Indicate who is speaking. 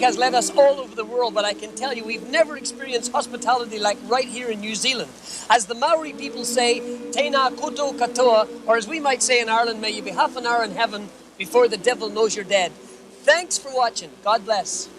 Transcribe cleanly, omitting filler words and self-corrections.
Speaker 1: music has led us all over the world, but I can tell you we've never experienced hospitality like right here in New Zealand. As the Maori people say, tēnā koutou katoa, or as we might say in Ireland, may you be half an hour in heaven before the devil knows you're dead. Thanks for watching. God bless.